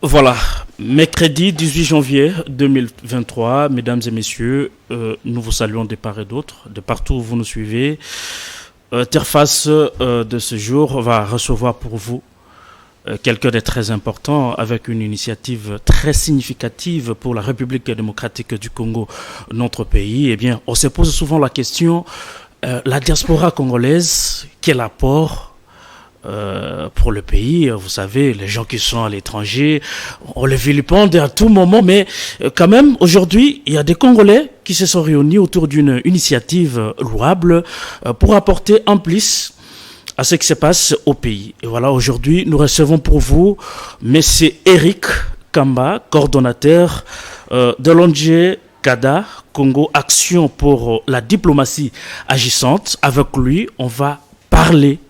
Voilà, mercredi 18 janvier 2023, mesdames et messieurs, nous vous saluons de part et d'autre, de partout où vous nous suivez. Interface de ce jour va recevoir pour vous quelqu'un de très important avec une initiative très significative pour la République démocratique du Congo, notre pays. Eh bien, on se pose souvent la question, la diaspora congolaise, quel apport pour le pays? Vous savez, les gens qui sont à l'étranger, on les vilipende à tout moment, mais quand même, aujourd'hui, il y a des Congolais qui se sont réunis autour d'une initiative louable pour apporter un plus à ce qui se passe au pays. Et voilà, aujourd'hui, nous recevons pour vous M. Eric Kamba, coordonnateur de l'ONG CADA, Congo Action pour la diplomatie agissante. Avec lui, on va parler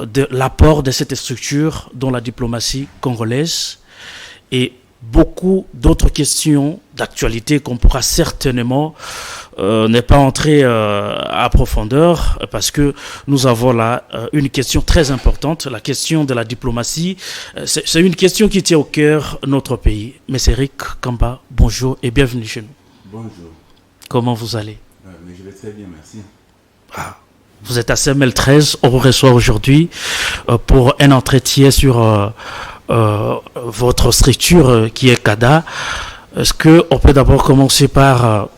de l'apport de cette structure dans la diplomatie congolaise et beaucoup d'autres questions d'actualité qu'on pourra certainement ne pas entrer à profondeur parce que nous avons là une question très importante, la question de la diplomatie. C'est une question qui tient au cœur notre pays. Monsieur Eric Kamba, bonjour et bienvenue chez nous. Bonjour. Comment vous allez? Mais je vais très bien, merci. Vous êtes à CML 13, on vous reçoit aujourd'hui pour un entretien sur votre structure qui est CADA. Est-ce qu'on peut d'abord commencer par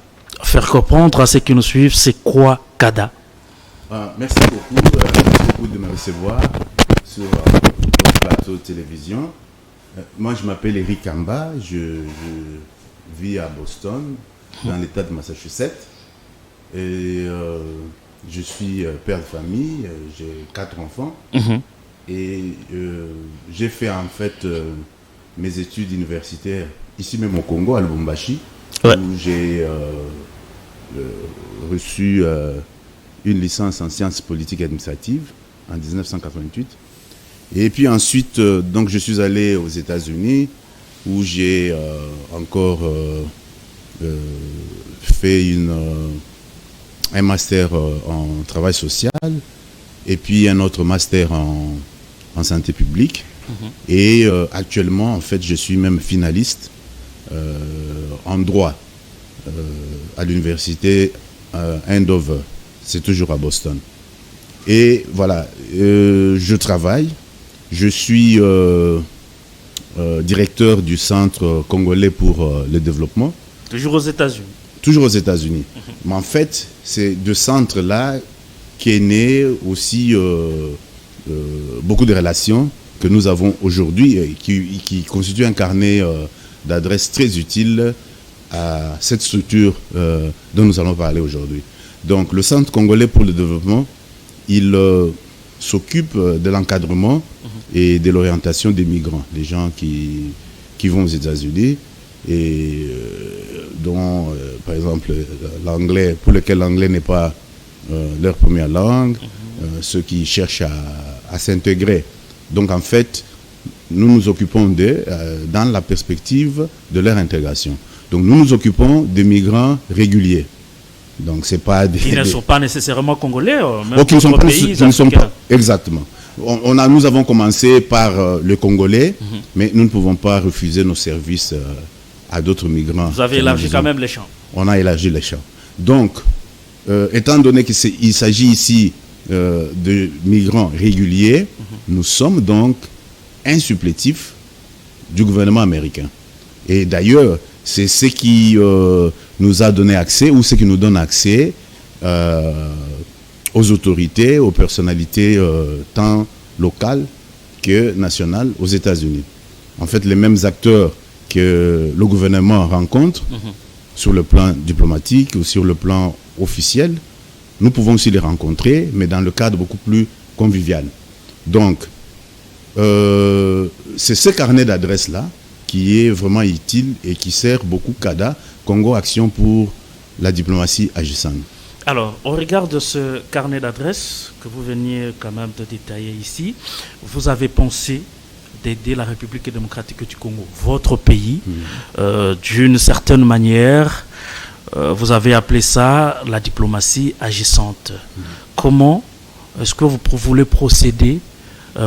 faire comprendre à ceux qui nous suivent, c'est quoi CADA? Merci beaucoup de me recevoir sur votre plateau de télévision. Moi, je m'appelle Eric Kamba, je vis à Boston, dans l'État de Massachusetts. Et je suis père de famille, j'ai 4 enfants. Et j'ai fait en fait mes études universitaires ici même au Congo, à Lubumbashi, où j'ai reçu une licence en sciences politiques et administratives en 1988. Et puis ensuite, donc je suis allé aux États-Unis où j'ai encore fait un master en travail social et puis un autre master en santé publique. Et actuellement, en fait, je suis même finaliste en droit à l'université Andover. C'est toujours à Boston. Et voilà, je travaille. Je suis directeur du Centre congolais pour le développement. Toujours aux États-Unis. Toujours aux États-Unis. Mais en fait, c'est de ce centre-là qu'est né aussi beaucoup de relations que nous avons aujourd'hui et qui constituent un carnet d'adresses très utile à cette structure dont nous allons parler aujourd'hui. Donc, le Centre congolais pour le développement, il s'occupe de l'encadrement et de l'orientation des migrants, des gens qui vont aux États-Unis et dont, par exemple, l'anglais, pour lesquels l'anglais n'est pas leur première langue, ceux qui cherchent à s'intégrer. Donc, en fait, nous nous occupons d'eux dans la perspective de leur intégration. Donc, nous nous occupons des migrants réguliers. Donc, c'est pas qui ne sont pas nécessairement congolais, même qui ne sont pas. Exactement. Nous avons commencé par le Congolais, mais nous ne pouvons pas refuser nos services à d'autres migrants. Vous avez élargi quand même les champs. On a élargi les champs. Donc, étant donné qu'il s'agit ici de migrants réguliers, nous sommes donc un supplétif du gouvernement américain. Et d'ailleurs, c'est ce qui nous a donné accès, ou ce qui nous donne accès aux autorités, aux personnalités tant locales que nationales aux États-Unis. En fait, les mêmes acteurs que le gouvernement rencontre sur le plan diplomatique ou sur le plan officiel, nous pouvons aussi les rencontrer, mais dans le cadre beaucoup plus convivial. Donc, c'est ce carnet d'adresses-là qui est vraiment utile et qui sert beaucoup CADA, Congo Action pour la diplomatie agissante. Alors, au regard de ce carnet d'adresses que vous veniez quand même de détailler ici, vous avez pensé d'aider la République démocratique du Congo, votre pays, d'une certaine manière. Vous avez appelé ça la diplomatie agissante. Comment est-ce que vous voulez procéder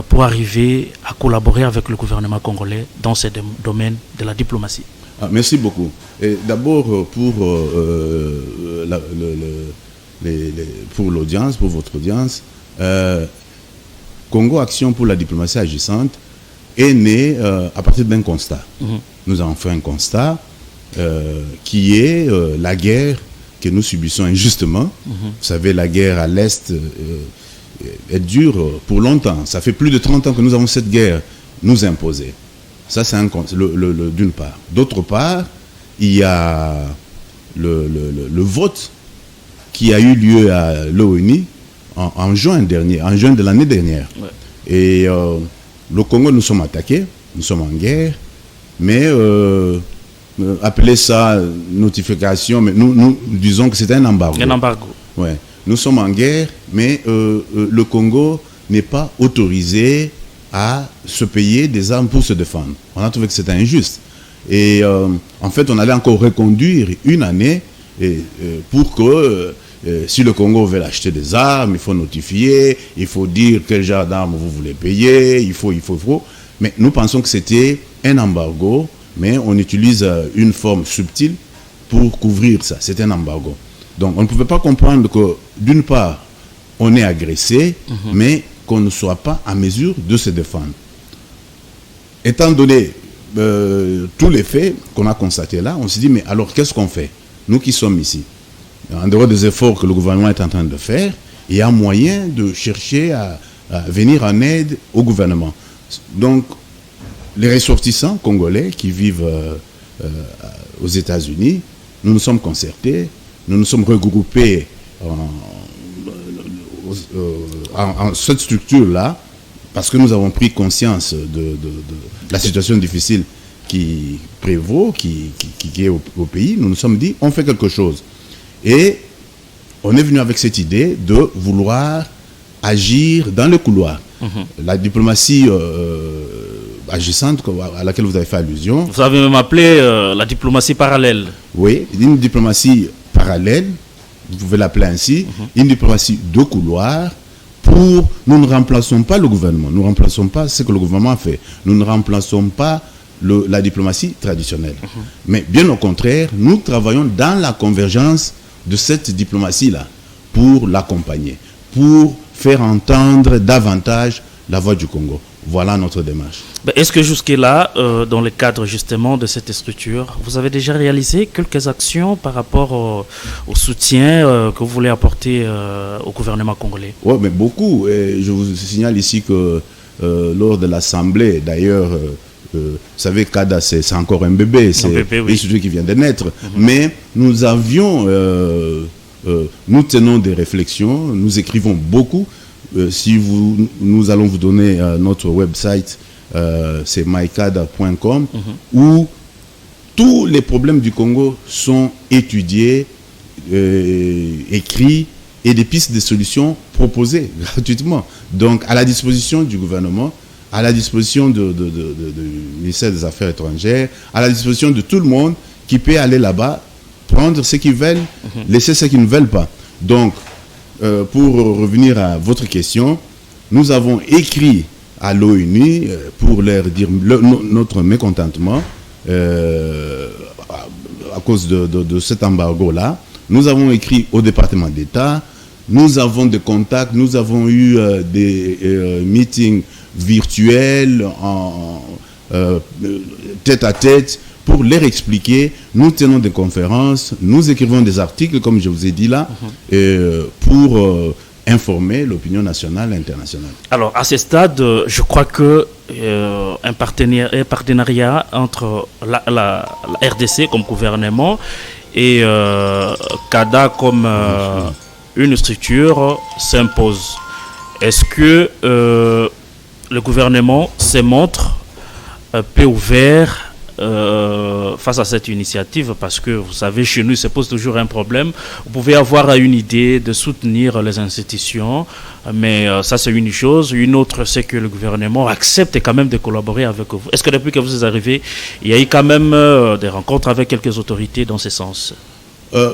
pour arriver à collaborer avec le gouvernement congolais dans ces domaines de la diplomatie? Merci beaucoup. D'abord, pour l'audience, pour votre audience, Congo Action pour la diplomatie agissante est né à partir d'un constat. Nous avons fait un constat qui est la guerre que nous subissons injustement. Vous savez, la guerre à l'Est est dure pour longtemps. Ça fait plus de 30 ans que nous avons cette guerre nous imposée. Ça, c'est d'une part. D'autre part, il y a le vote qui a eu lieu à l'ONU en juin dernier, en juin de l'année dernière. Ouais. Et le Congo, nous sommes attaqués, nous sommes en guerre, mais appelez ça notification, mais nous disons que c'est un embargo. Un embargo. Ouais. Nous sommes en guerre, mais le Congo n'est pas autorisé à se payer des armes pour se défendre. On a trouvé que c'était injuste. Et en fait, on allait encore reconduire une année pour que si le Congo veut acheter des armes, il faut notifier, il faut dire quel genre d'armes vous voulez payer, il faut. Mais nous pensons que c'était un embargo, mais on utilise une forme subtile pour couvrir ça. C'est un embargo. Donc on ne pouvait pas comprendre que, d'une part, on est agressé, mais qu'on ne soit pas en mesure de se défendre. Étant donné tous les faits qu'on a constatés là, on s'est dit, mais alors qu'est-ce qu'on fait? Nous qui sommes ici, en dehors des efforts que le gouvernement est en train de faire, il y a moyen de chercher à venir en aide au gouvernement. Donc, les ressortissants congolais qui vivent aux États-Unis, nous nous sommes concertés, nous nous sommes regroupés en cette structure-là, parce que nous avons pris conscience de la situation difficile qui prévaut, qui est au pays. Nous nous sommes dit, on fait quelque chose. Et on est venu avec cette idée de vouloir agir dans le couloir. La diplomatie agissante à laquelle vous avez fait allusion. Vous avez même appelé la diplomatie parallèle. Oui, une diplomatie parallèle, vous pouvez l'appeler ainsi, une diplomatie de couloir. Nous ne remplaçons pas le gouvernement, nous ne remplaçons pas ce que le gouvernement a fait, nous ne remplaçons pas la diplomatie traditionnelle. Mais bien au contraire, nous travaillons dans la convergence de cette diplomatie-là pour l'accompagner, pour faire entendre davantage la voix du Congo. Voilà notre démarche. Est-ce que jusque-là, dans le cadre justement de cette structure, vous avez déjà réalisé quelques actions par rapport au soutien que vous voulez apporter au gouvernement congolais? Oui, mais beaucoup. Et je vous signale ici que lors de l'Assemblée, d'ailleurs, vous savez, CADA, c'est encore un bébé, c'est une structure qui vient de naître. Mais nous avions, nous tenons des réflexions, nous écrivons beaucoup. Nous allons vous donner notre website, c'est mycada.com, où tous les problèmes du Congo sont étudiés, écrits, et des pistes de solutions proposées gratuitement. Donc, à la disposition du gouvernement, à la disposition du ministère des Affaires étrangères, à la disposition de tout le monde qui peut aller là-bas, prendre ce qu'ils veulent, laisser ce qu'ils ne veulent pas. Donc, pour revenir à votre question, nous avons écrit à l'ONU pour leur dire notre mécontentement à cause de cet embargo-là. Nous avons écrit au département d'État, nous avons des contacts, nous avons eu des meetings virtuels tête à tête pour leur expliquer. Nous tenons des conférences, nous écrivons des articles, comme je vous ai dit là, pour informer l'opinion nationale et internationale. Alors, à ce stade, je crois que un partenariat entre la RDC comme gouvernement et CADA comme une structure s'impose. Est-ce que le gouvernement se montre peu ouvert face à cette initiative, parce que vous savez, chez nous, il se pose toujours un problème. Vous pouvez avoir une idée de soutenir les institutions, mais ça c'est une chose. Une autre, c'est que le gouvernement accepte quand même de collaborer avec vous. Est-ce que depuis que vous êtes arrivé, il y a eu quand même des rencontres avec quelques autorités dans ce sens?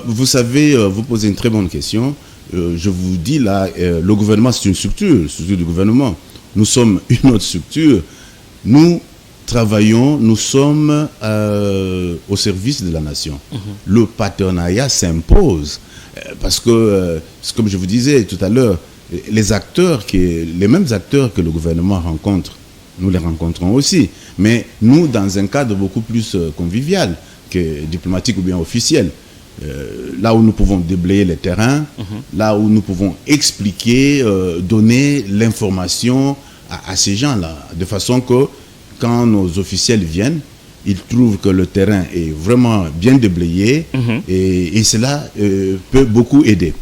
Vous savez, vous posez une très bonne question. Je vous dis là, le gouvernement, c'est une structure du gouvernement. nous sommes une autre structure. Nous travaillons, nous sommes au service de la nation. Le partenariat s'impose parce que, comme je vous disais tout à l'heure, les mêmes acteurs que le gouvernement rencontre, nous les rencontrons aussi, mais nous dans un cadre beaucoup plus convivial que diplomatique ou bien officiel. Là où nous pouvons déblayer les terrains, là où nous pouvons expliquer, donner l'information à ces gens-là, de façon que quand nos officiels viennent, ils trouvent que le terrain est vraiment bien déblayé et cela peut beaucoup aider.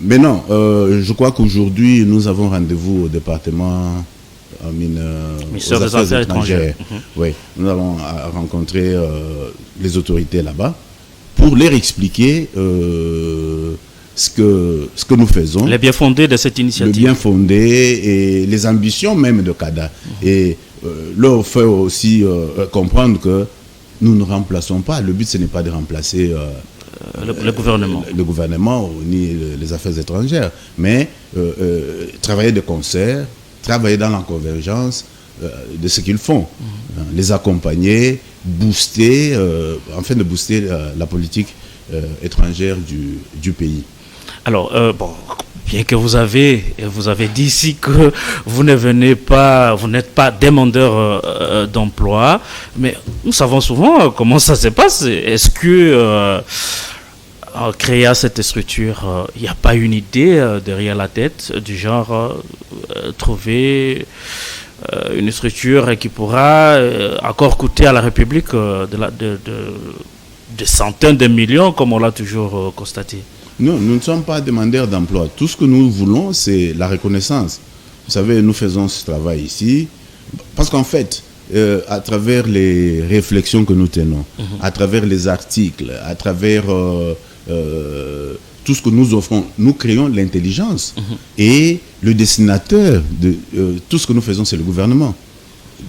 Mais non, je crois qu'aujourd'hui, nous avons rendez-vous au département ministère des Affaires étrangères. Oui, nous allons rencontrer les autorités là-bas pour leur expliquer ce que nous faisons. Les bien fondés de cette initiative. Le bien fondé et les ambitions même de CADA. Et leur faire aussi comprendre que nous ne remplaçons pas. Le but, ce n'est pas de remplacer le gouvernement. Le gouvernement ni les affaires étrangères. Mais travailler de concert, travailler dans la convergence de ce qu'ils font. Les accompagner, booster, afin de booster la politique étrangère du pays. Alors, bien que vous avez dit ici que vous n'êtes pas demandeur d'emploi, mais nous savons souvent comment ça se passe. Est-ce que en créant cette structure, il n'y a pas une idée derrière la tête du genre trouver une structure qui pourra encore coûter à la République de centaines de millions, comme on l'a toujours constaté? Non, nous ne sommes pas demandeurs d'emploi. Tout ce que nous voulons, c'est la reconnaissance. Vous savez, nous faisons ce travail ici parce qu'en fait, à travers les réflexions que nous tenons, à travers les articles, à travers tout ce que nous offrons, nous créons l'intelligence. Et le destinateur de tout ce que nous faisons, c'est le gouvernement.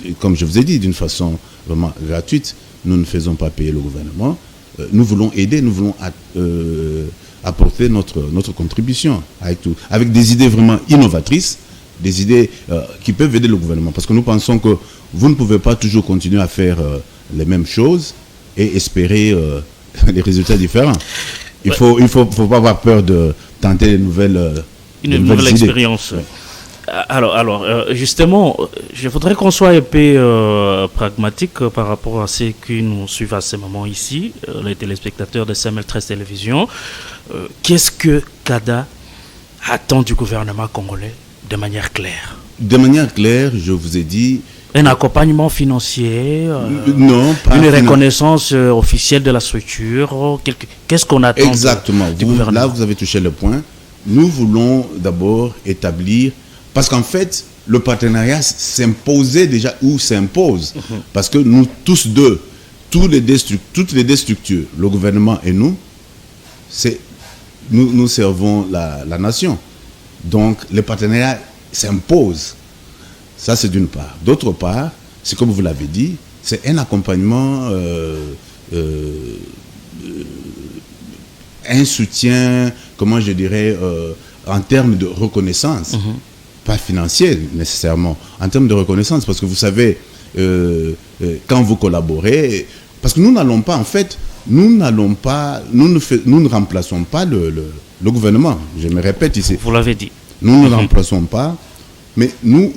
Et comme je vous ai dit, d'une façon vraiment gratuite, nous ne faisons pas payer le gouvernement. Nous voulons aider, nous voulons apporter notre contribution avec des idées vraiment innovatrices, des idées qui peuvent aider le gouvernement. Parce que nous pensons que vous ne pouvez pas toujours continuer à faire les mêmes choses et espérer des résultats différents. Il faut pas avoir peur de tenter une nouvelle expérience. Ouais. Alors, justement, je voudrais qu'on soit un peu pragmatique par rapport à ceux qui nous suivent à ce moment ici, les téléspectateurs de CML13 Télévision. Qu'est-ce que CADA attend du gouvernement congolais de manière claire? De manière claire, je vous ai dit... Un accompagnement financier, non, pas une reconnaissance officielle de la structure. Qu'est-ce qu'on attend? Exactement. Du gouvernement? Là, vous avez touché le point. Nous voulons d'abord établir... Parce qu'en fait, le partenariat s'imposait déjà ou s'impose. Parce que nous tous deux, toutes les deux structures, le gouvernement et nous servons la nation. Donc, le partenariat s'impose. Ça, c'est d'une part. D'autre part, c'est comme vous l'avez dit, c'est un accompagnement, un soutien, comment je dirais, en termes de reconnaissance. Pas financier nécessairement, en termes de reconnaissance, parce que vous savez, quand vous collaborez, parce que nous n'allons pas, en fait, nous ne remplaçons pas le gouvernement. Je me répète ici. Vous l'avez dit. Nous ne remplaçons pas, mais nous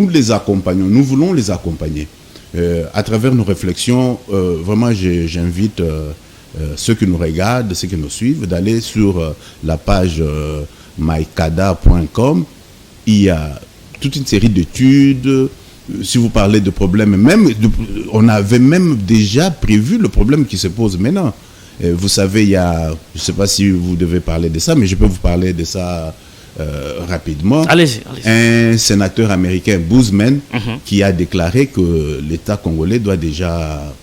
les accompagnons, nous voulons les accompagner. À travers nos réflexions, vraiment, j'invite ceux qui nous regardent, ceux qui nous suivent, d'aller sur la page mycada.com. Il y a toute une série d'études. Si vous parlez de problèmes, on avait même déjà prévu le problème qui se pose maintenant. Vous savez, il y a, je ne sais pas si vous devez parler de ça, mais je peux vous parler de ça rapidement. Allez-y. Un sénateur américain, Boozman, qui a déclaré que l'État congolais doit déjà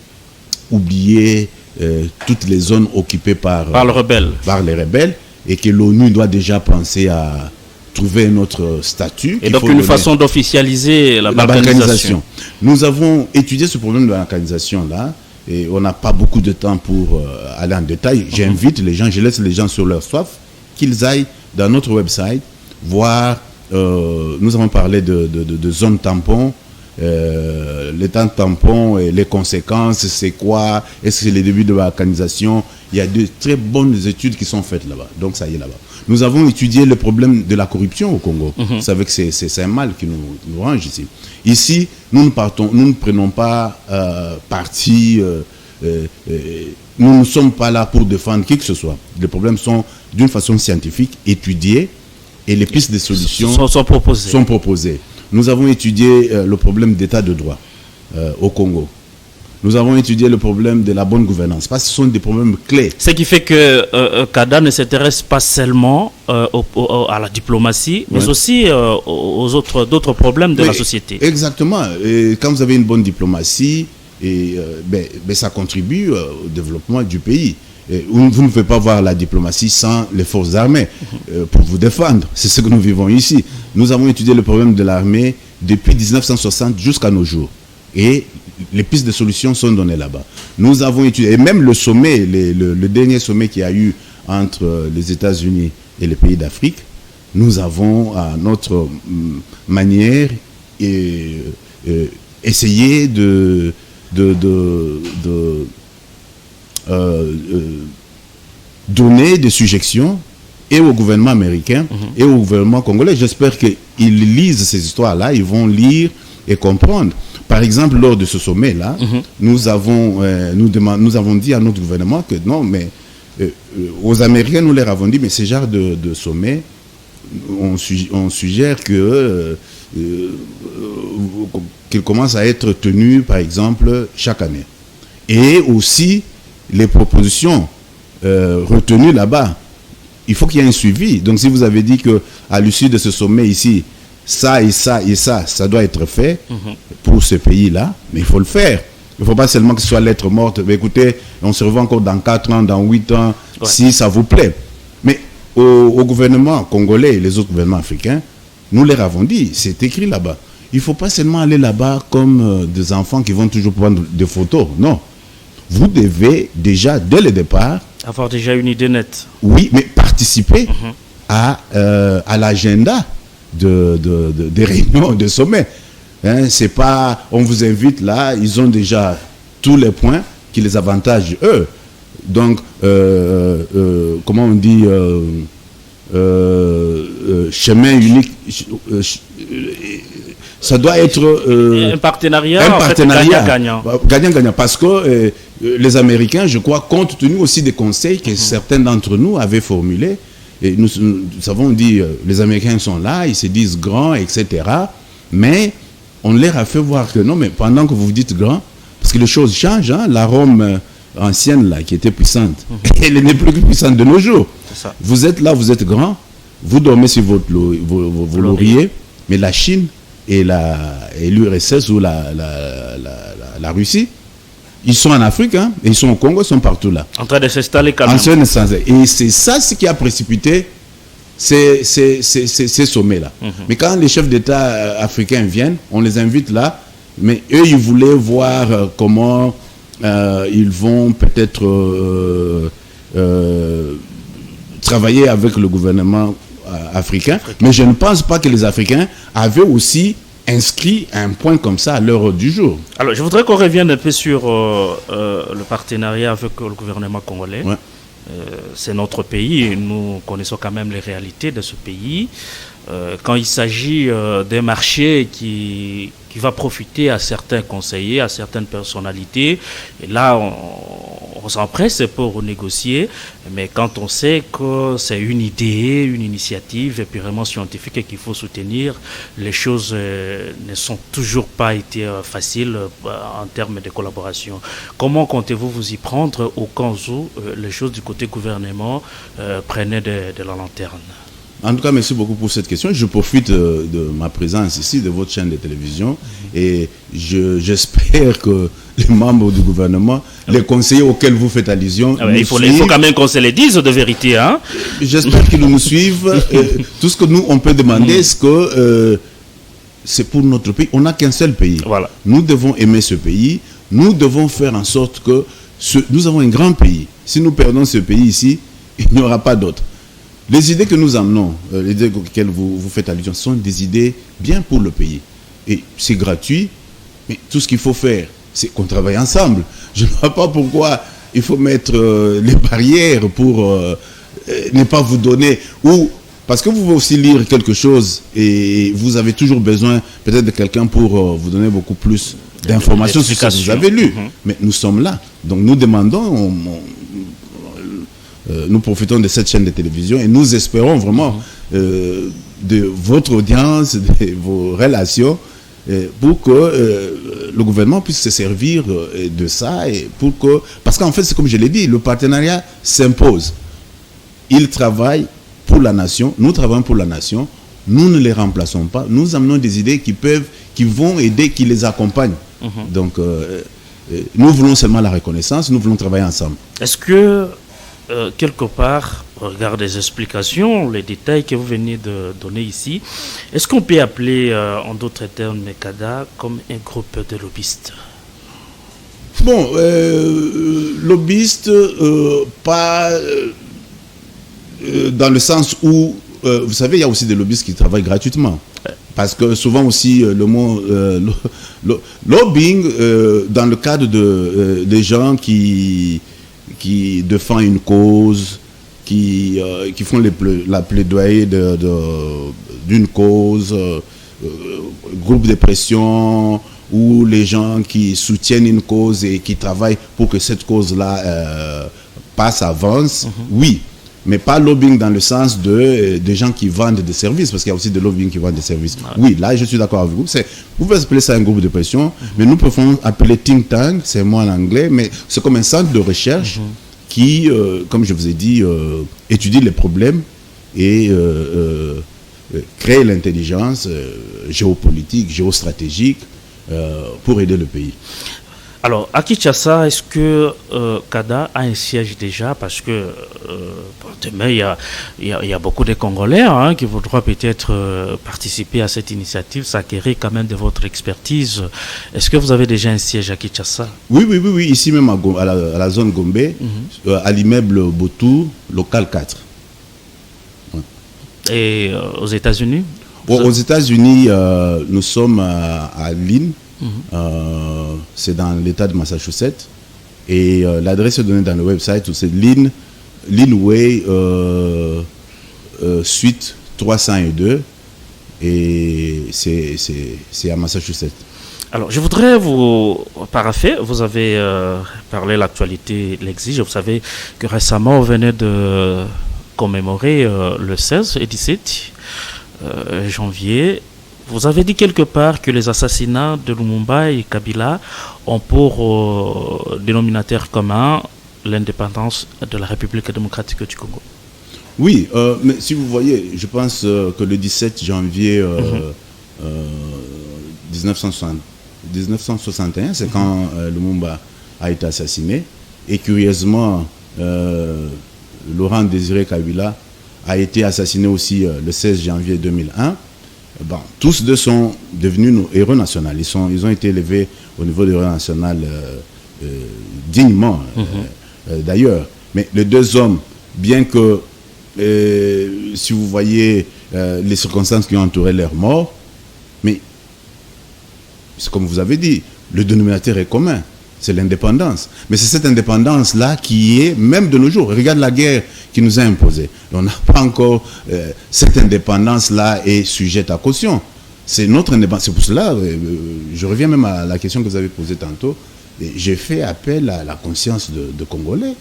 oublier toutes les zones occupées par les rebelles et que l'ONU doit déjà penser à trouver un autre statut. Et donc une façon d'officialiser la balkanisation. Nous avons étudié ce problème de la balkanisation-là et on n'a pas beaucoup de temps pour aller en détail. J'invite les gens, je laisse les gens sur leur soif, qu'ils aillent dans notre website voir nous avons parlé de zones tampons. Les temps tampons et les conséquences, c'est quoi? Est-ce que c'est le début de la balkanisation? Il y a de très bonnes études qui sont faites là-bas. Donc ça y est là-bas. Nous avons étudié le problème de la corruption au Congo. Vous savez que c'est un mal qui nous range ici. Ici, nous ne prenons pas parti. Nous ne sommes pas là pour défendre qui que ce soit. Les problèmes sont d'une façon scientifique étudiés et les pistes de solutions sont proposées. Nous avons étudié le problème d'état de droit au Congo. Nous avons étudié le problème de la bonne gouvernance, parce que ce sont des problèmes clés. Ce qui fait que Kada ne s'intéresse pas seulement à la diplomatie, mais aussi aux d'autres problèmes de la société. Exactement. Et quand vous avez une bonne diplomatie, ça contribue au développement du pays. Vous ne pouvez pas voir la diplomatie sans les forces armées pour vous défendre. C'est ce que nous vivons ici. Nous avons étudié le problème de l'armée depuis 1960 jusqu'à nos jours. Et les pistes de solutions sont données là-bas. Nous avons étudié, et même le sommet, le dernier sommet qu'il y a eu entre les États-Unis et les pays d'Afrique, nous avons à notre manière essayé de donner des suggestions et au gouvernement américain et au gouvernement congolais. J'espère qu'ils lisent ces histoires-là, ils vont lire et comprendre. Par exemple, lors de ce sommet-là, nous avons dit à notre gouvernement que non, mais aux Américains, nous leur avons dit, mais ce genre de sommet, on suggère que qu'il commence à être tenu, par exemple, chaque année. Et aussi, les propositions retenues là-bas, il faut qu'il y ait un suivi. Donc, si vous avez dit qu'à l'issue de ce sommet ici, ça et ça et ça doit être fait pour ce pays-là, mais il faut le faire. Il ne faut pas seulement que ce soit lettre morte. Mais écoutez, on se revoit encore dans 4 ans, dans 8 ans, si ça vous plaît. Mais au gouvernement congolais et les autres gouvernements africains, nous leur avons dit, c'est écrit là-bas. Il ne faut pas seulement aller là-bas comme des enfants qui vont toujours prendre des photos. Non. Vous devez déjà, dès le départ... avoir déjà une idée nette. Oui, mais participer à l'agenda des réunions, des sommets. Hein, c'est pas, on vous invite là, ils ont déjà tous les points qui les avantagent eux. Donc, comment on dit, chemin unique, ça doit être un partenariat gagnant-gagnant. Gagnant-gagnant, parce que les Américains, je crois, compte tenu aussi des conseils que certains d'entre nous avaient formulés, et nous avons dit, les Américains sont là, ils se disent grands, etc. Mais on leur a fait voir que non, mais pendant que vous vous dites grand, parce que les choses changent, hein, la Rome ancienne là, qui était puissante, elle n'est plus puissante de nos jours. Vous êtes là, vous êtes grand, vous dormez sur vos lauriers, mais la Chine et l'URSS ou la Russie, ils sont en Afrique, hein, et ils sont au Congo, ils sont partout là. En train de s'installer quand même. Et c'est ça ce qui a précipité ces sommets-là. Mais quand les chefs d'État africains viennent, on les invite là, mais eux, ils voulaient voir comment ils vont peut-être travailler avec le gouvernement africain. Mais je ne pense pas que les Africains avaient aussi inscrit un point comme ça à l'heure du jour. Alors, je voudrais qu'on revienne un peu sur le partenariat avec le gouvernement congolais. Ouais. C'est notre pays, nous connaissons quand même les réalités de ce pays. Quand il s'agit d'un marché qui va profiter à certains conseillers, à certaines personnalités, et là on s'empresse pour négocier, mais quand on sait que c'est une idée, une initiative purement scientifique et qu'il faut soutenir, les choses ne sont toujours pas été faciles en termes de collaboration. Comment comptez-vous vous y prendre au cas où les choses du côté gouvernement prenaient de la lanterne? En tout cas, merci beaucoup pour cette question. Je profite de ma présence ici, de votre chaîne de télévision, et j'espère que les membres du gouvernement, les conseillers auxquels vous faites allusion, il faut quand même qu'on se les dise de vérité. Hein? J'espère qu'ils nous suivent. Tout ce que nous, on peut demander, c'est que c'est pour notre pays. On n'a qu'un seul pays. Voilà. Nous devons aimer ce pays. Nous devons faire en sorte que nous avons un grand pays. Si nous perdons ce pays ici, il n'y aura pas d'autre. Les idées que nous amenons, les idées auxquelles vous faites allusion, sont des idées bien pour le pays. Et c'est gratuit, mais tout ce qu'il faut faire, c'est qu'on travaille ensemble. Je ne vois pas pourquoi il faut mettre les barrières pour ne pas vous donner... Parce que vous pouvez aussi lire quelque chose et vous avez toujours besoin peut-être de quelqu'un pour vous donner beaucoup plus d'informations sur ce que vous avez lu. Mais nous sommes là. Donc nous demandons, nous profitons de cette chaîne de télévision et nous espérons vraiment de votre audience, de vos relations, pour que le gouvernement puisse se servir de ça. Et pour que, parce qu'en fait, c'est comme je l'ai dit, le partenariat s'impose. Il travaille pour la nation, nous travaillons pour la nation, nous ne les remplaçons pas, nous amenons des idées qui vont aider, qui les accompagnent. Donc, nous voulons seulement la reconnaissance, nous voulons travailler ensemble. Est-ce que, quelque part, au regard des explications, les détails que vous venez de donner ici, est-ce qu'on peut appeler, en d'autres termes, MECADA comme un groupe de lobbyistes? Bon, lobbyistes, pas... dans le sens où, vous savez, il y a aussi des lobbyistes qui travaillent gratuitement. Parce que souvent aussi, le mot lobbying, dans le cadre des gens qui défendent une cause, qui font la plaidoyer d'une cause, groupe de pression, ou les gens qui soutiennent une cause et qui travaillent pour que cette cause-là passe, avance, oui. Mais pas lobbying dans le sens de gens qui vendent des services, parce qu'il y a aussi des lobbying qui vendent des services. Oui, là, je suis d'accord avec vous. Vous pouvez appeler ça un groupe de pression, mais nous pouvons appeler think tank, c'est moi en anglais, mais c'est comme un centre de recherche qui, comme je vous ai dit, étudie les problèmes et crée l'intelligence géopolitique, géostratégique pour aider le pays. Alors, à Kinshasa, est-ce que CADA a un siège déjà? Parce que demain, il y a beaucoup de Congolais qui voudront peut-être participer à cette initiative, s'acquérir quand même de votre expertise. Est-ce que vous avez déjà un siège à Kinshasa? Oui, ici même à la zone Gombe, à l'immeuble Botou, local 4. Ouais. Et aux États-Unis? Aux États-Unis, nous sommes à Lynn. C'est dans l'état de Massachusetts et l'adresse est donnée dans le website où c'est Linway suite 302 et c'est à Massachusetts. Alors, je voudrais vous parapher. Vous avez parlé de l'actualité l'exige. Vous savez que récemment, on venait de commémorer le 16 et 17 janvier. Vous avez dit quelque part que les assassinats de Lumumba et Kabila ont pour dénominateur commun l'indépendance de la République démocratique du Congo. Oui, mais si vous voyez, je pense que le 17 janvier 1961, c'est quand Lumumba a été assassiné. Et curieusement, Laurent Désiré Kabila a été assassiné aussi le 16 janvier 2001. Bon, tous deux sont devenus nos héros nationaux. Ils ont été élevés au niveau de héros national dignement, d'ailleurs. Mais les deux hommes, bien que, si vous voyez les circonstances qui ont entouré leur mort, mais c'est comme vous avez dit, le dénominateur est commun, c'est l'indépendance. Mais c'est cette indépendance-là qui est, même de nos jours, regarde la guerre qui nous a imposée. On n'a pas encore, cette indépendance-là est sujette à caution. C'est notre indépendance. C'est pour cela, je reviens même à la question que vous avez posée tantôt, j'ai fait appel à la conscience de Congolais,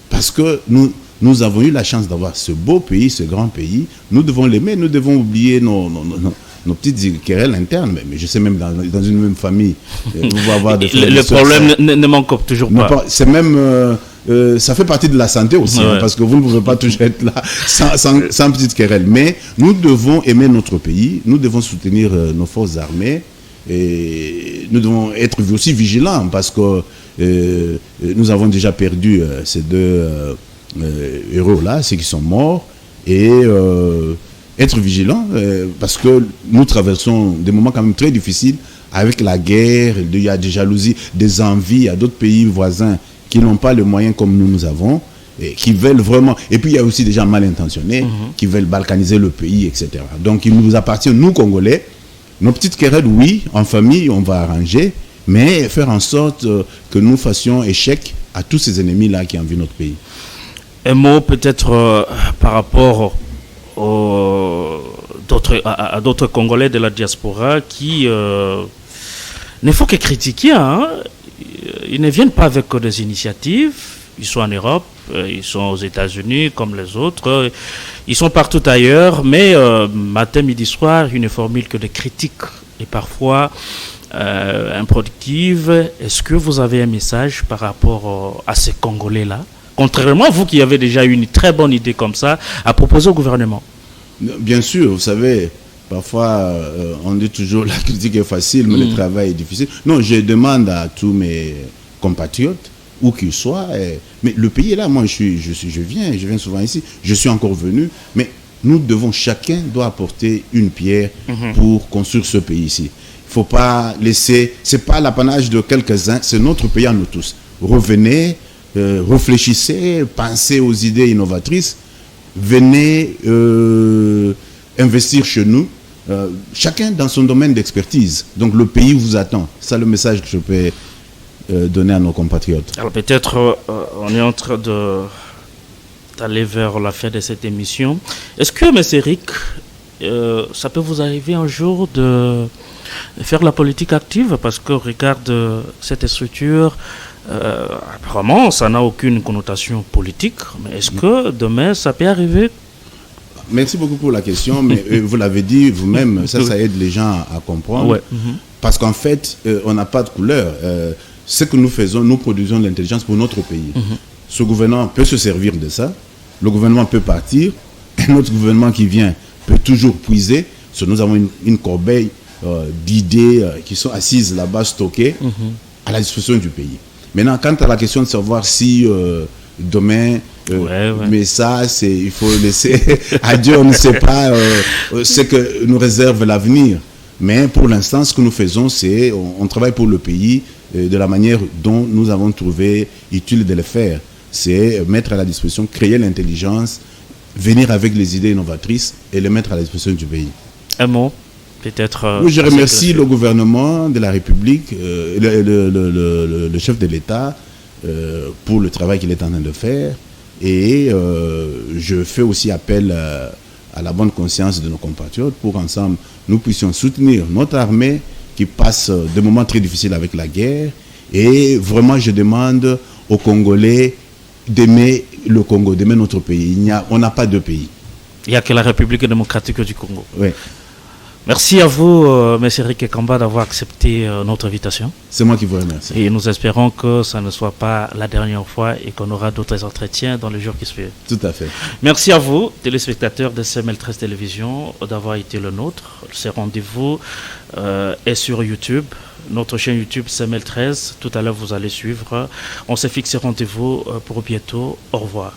parce que nous avons eu la chance d'avoir ce beau pays, ce grand pays. Nous devons l'aimer, nous devons oublier nos petites querelles internes, mais je sais même dans une même famille, on va avoir des le problème ne manque toujours pas. C'est même, ça fait partie de la santé aussi, parce que vous ne pouvez pas toujours être là sans petite querelle. Mais nous devons aimer notre pays, nous devons soutenir nos forces armées, et nous devons être aussi vigilants, parce que nous avons déjà perdu ces deux héros-là, ceux qui sont morts, et être vigilant, parce que nous traversons des moments quand même très difficiles avec la guerre, il y a des jalousies, des envies à d'autres pays voisins qui n'ont pas les moyens comme nous avons. et qui veulent vraiment... Et puis il y a aussi des gens mal intentionnés qui veulent balkaniser le pays, etc. Donc il nous appartient, nous Congolais, nos petites querelles, oui, en famille, on va arranger, mais faire en sorte que nous fassions échec à tous ces ennemis-là qui envient notre pays. Un mot peut-être par rapport à d'autres Congolais de la diaspora qui ne font que critiquer. Hein. Ils ne viennent pas avec des initiatives. Ils sont en Europe, ils sont aux États-Unis comme les autres. Ils sont partout ailleurs, mais matin, midi, soir, ils ne formulent que des critiques et parfois improductives. Est-ce que vous avez un message par rapport à ces Congolais-là? Contrairement à vous qui avez déjà eu une très bonne idée comme ça à proposer au gouvernement. Bien sûr, vous savez, parfois on dit toujours la critique est facile, mais le travail est difficile. Non, je demande à tous mes compatriotes, où qu'ils soient, mais le pays est là, moi je viens souvent ici, je suis encore venu, mais nous devons, chacun doit apporter une pierre pour construire ce pays ici. Il ne faut pas laisser, c'est pas l'apanage de quelques-uns, c'est notre pays à nous tous. Revenez, réfléchissez, pensez aux idées innovatrices, venez investir chez nous, chacun dans son domaine d'expertise. Donc le pays vous attend. C'est le message que je peux donner à nos compatriotes. Alors peut-être on est en train d'aller vers la fin de cette émission. Est-ce que, M. Eric, ça peut vous arriver un jour de faire la politique active? Parce que regarde cette structure, apparemment ça n'a aucune connotation politique, mais est-ce que demain ça peut arriver? Merci beaucoup pour la question, mais vous l'avez dit vous-même, ça aide les gens à comprendre. Ouais. Parce qu'en fait, on n'a pas de couleur. Ce que nous faisons, nous produisons de l'intelligence pour notre pays. Ce gouvernement peut se servir de ça. Le gouvernement peut partir. Un autre gouvernement qui vient peut toujours puiser. Parce que nous avons une corbeille d'idées qui sont assises là-bas, stockées, à la disposition du pays. Maintenant, quant à la question de savoir si demain, mais ça, il faut laisser à Dieu, on ne sait pas ce que nous réserve l'avenir. Mais pour l'instant, ce que nous faisons, c'est on travaille pour le pays de la manière dont nous avons trouvé utile de le faire. C'est mettre à la disposition, créer l'intelligence, venir avec les idées innovatrices et les mettre à la disposition du pays. Un mot, peut-être. Oui, je remercie le gouvernement de la République, le chef de l'État, pour le travail qu'il est en train de faire. Et je fais aussi appel à la bonne conscience de nos compatriotes pour qu'ensemble, nous puissions soutenir notre armée qui passe des moments très difficiles avec la guerre. Et vraiment, je demande aux Congolais d'aimer le Congo, d'aimer notre pays. On n'a pas de pays. Il n'y a que la République démocratique du Congo. Oui. Merci à vous, M. Eric Kamba, d'avoir accepté notre invitation. C'est moi qui vous remercie. Et nous espérons que ça ne soit pas la dernière fois et qu'on aura d'autres entretiens dans les jours qui suivent. Tout à fait. Merci à vous, téléspectateurs de CML13 Télévision, d'avoir été le nôtre. Ce rendez-vous est sur YouTube. Notre chaîne YouTube CML13. Tout à l'heure, vous allez suivre. On s'est fixé rendez-vous pour bientôt. Au revoir.